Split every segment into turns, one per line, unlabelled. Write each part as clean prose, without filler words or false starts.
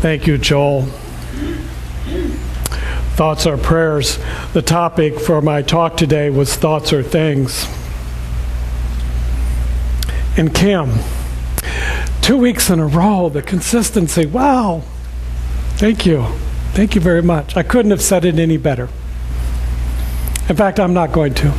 Thank you, Joel. Thoughts are prayers. The topic for my talk today was thoughts are things. And Kim, 2 weeks in a row, the consistency, wow. Thank you. Thank you very much. I couldn't have said it any better. In fact, I'm not going to.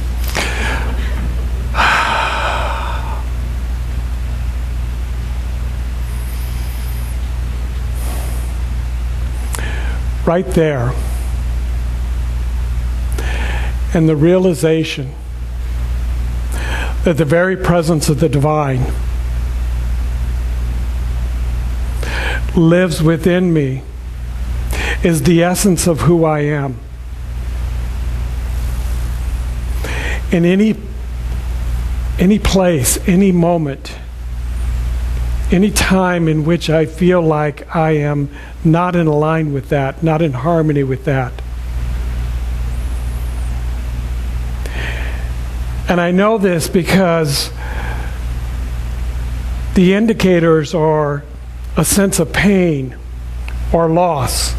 Right there. And the realization that the very presence of the divine lives within me is the essence of who I am. In any place, any moment, any time in which I feel like I am not in line with that, not in harmony with that. And I know this because the indicators are a sense of pain or loss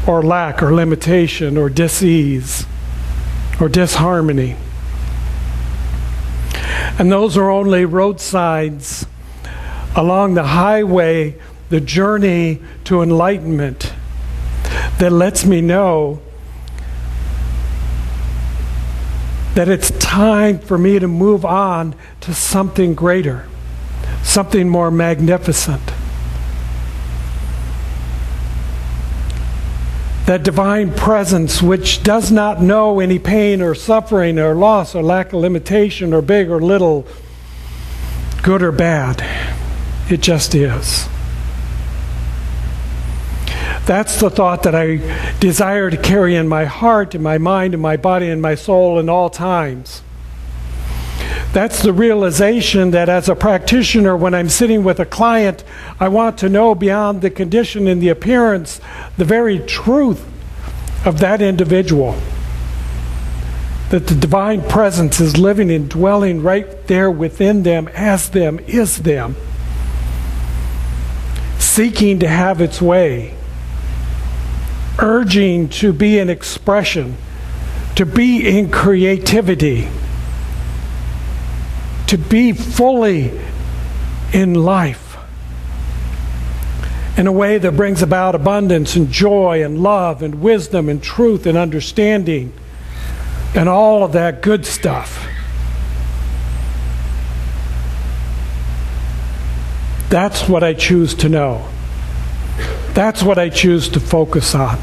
or lack or limitation or dis-ease or disharmony. And those are only roadsides along the highway, the journey to enlightenment that lets me know that it's time for me to move on to something greater, something more magnificent. That divine presence which does not know any pain or suffering or loss or lack of limitation or big or little, good or bad. It just is. That's the thought that I desire to carry in my heart, in my mind, in my body, in my soul, in all times. That's the realization that as a practitioner, when I'm sitting with a client, I want to know beyond the condition and the appearance, the very truth of that individual. That the divine presence is living and dwelling right there within them, as them, is them. Seeking to have its way. Urging to be in expression, to be in creativity, to be fully in life in a way that brings about abundance and joy and love and wisdom and truth and understanding and all of that good stuff. That's what I choose to know. That's what I choose to focus on.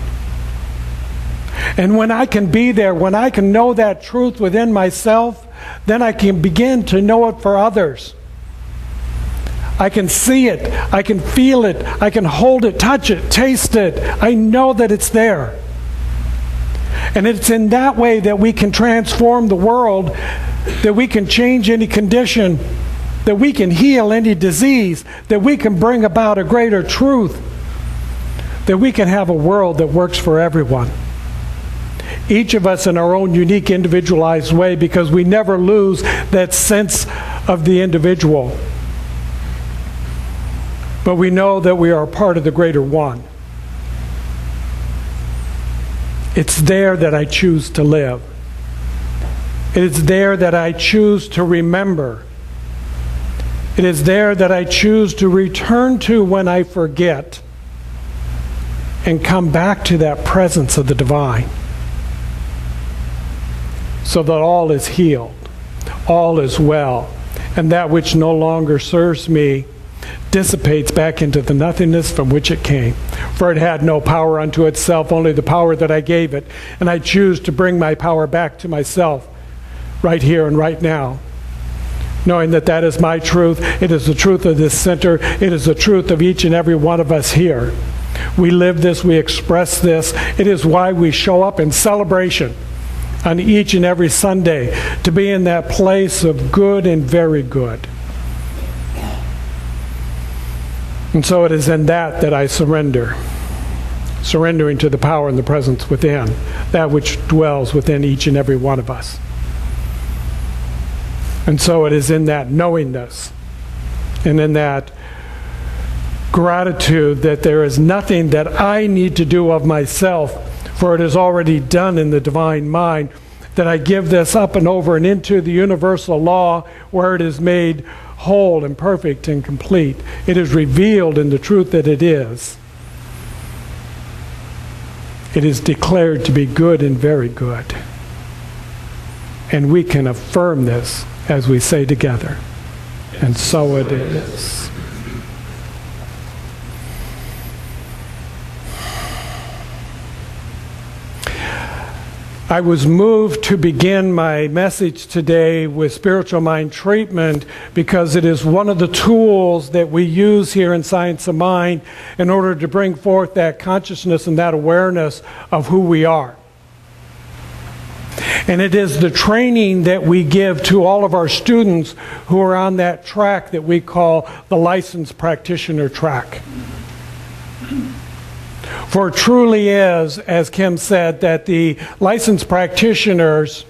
And when I can be there, when I can know that truth within myself, then I can begin to know it for others. I can see it, I can feel it, I can hold it, touch it, taste it. I know that it's there. And it's in that way that we can transform the world, that we can change any condition, that we can heal any disease, that we can bring about a greater truth, that we can have a world that works for everyone. Each of us in our own unique, individualized way, because we never lose that sense of the individual. But we know that we are a part of the greater one. It's there that I choose to live. It is there that I choose to remember. It is there that I choose to return to when I forget and come back to that presence of the divine, so that all is healed, all is well, and that which no longer serves me dissipates back into the nothingness from which it came. For it had no power unto itself, only the power that I gave it. And I choose to bring my power back to myself right here and right now, knowing that that is my truth. It is the truth of this center. It is the truth of each and every one of us here. We live this, we express this. It is why we show up in celebration on each and every Sunday, to be in that place of good and very good. And so it is in that that I surrender, surrendering to the power and the presence within, that which dwells within each and every one of us. And so it is in that knowingness and in that gratitude that there is nothing that I need to do of myself, for it is already done in the divine mind, that I give this up and over and into the universal law where it is made whole and perfect and complete. It is revealed in the truth that it is. It is declared to be good and very good. And we can affirm this as we say together. And so it is. I was moved to begin my message today with spiritual mind treatment because it is one of the tools that we use here in Science of Mind in order to bring forth that consciousness and that awareness of who we are. And it is the training that we give to all of our students who are on that track that we call the licensed practitioner track. For it truly is, as Kim said, that the licensed practitioners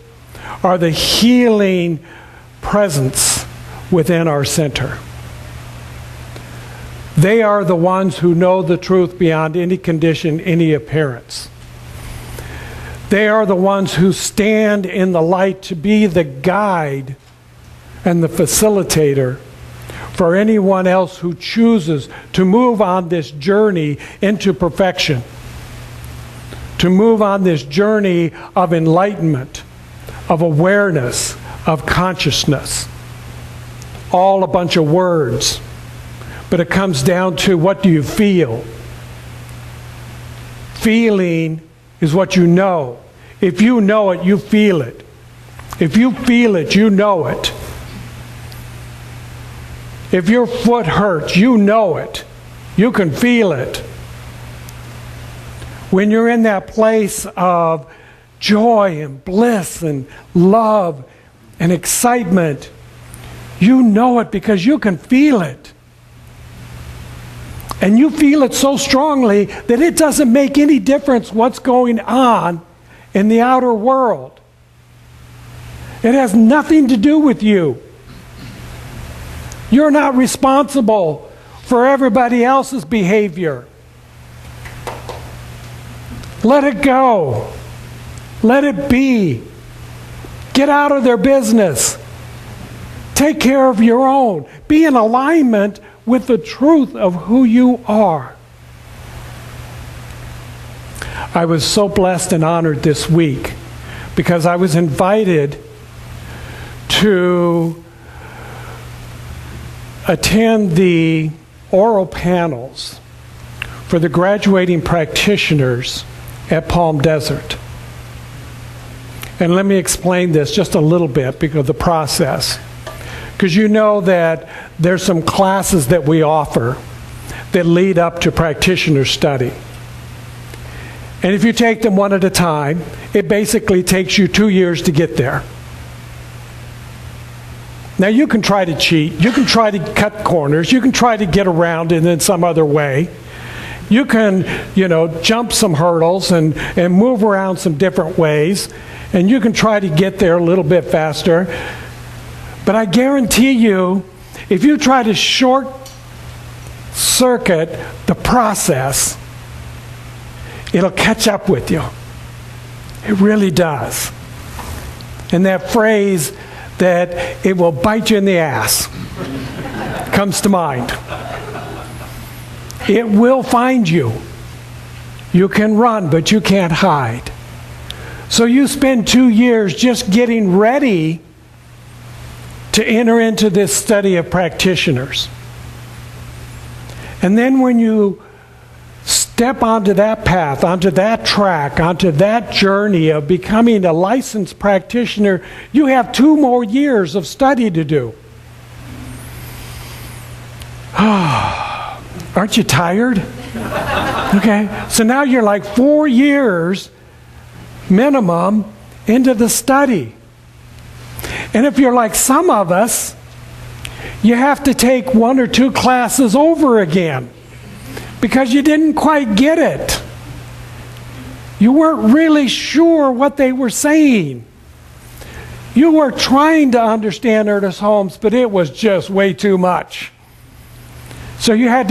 are the healing presence within our center. They are the ones who know the truth beyond any condition, any appearance. They are the ones who stand in the light to be the guide and the facilitator for anyone else who chooses to move on this journey into perfection, to move on this journey of enlightenment, of awareness, of consciousness. All a bunch of words, but it comes down to, what do you feel? Feeling is what you know. If you know it, you feel it. If you feel it, you know it. If your foot hurts, you know it. You can feel it. When you're in that place of joy and bliss and love and excitement, you know it because you can feel it. And you feel it so strongly that it doesn't make any difference what's going on in the outer world. It has nothing to do with you. You're not responsible for everybody else's behavior. Let it go. Let it be. Get out of their business. Take care of your own. Be in alignment with the truth of who you are. I was so blessed and honored this week because I was invited to attend the oral panels for the graduating practitioners at Palm Desert. And let me explain this just a little bit because of the process. Because you know that there's some classes that we offer that lead up to practitioner study. And if you take them one at a time, it basically takes you 2 years to get there. Now you can try to cheat, you can try to cut corners, you can try to get around it in some other way. You can, jump some hurdles and move around some different ways, and you can try to get there a little bit faster. But I guarantee you, if you try to short circuit the process, it'll catch up with you. It really does. And that phrase that it will bite you in the ass comes to mind. It will find you. You can run, but you can't hide. So you spend 2 years just getting ready to enter into this study of practitioners. And then when you step onto that path, onto that track, onto that journey of becoming a licensed practitioner, you have 2 more years of study to do. Aren't you tired? Okay, so now you're like 4 years minimum into the study. And if you're like some of us, you have to take 1 or 2 classes over again because you didn't quite get it. You weren't really sure what they were saying. You were trying to understand Ernest Holmes, but it was just way too much. So you had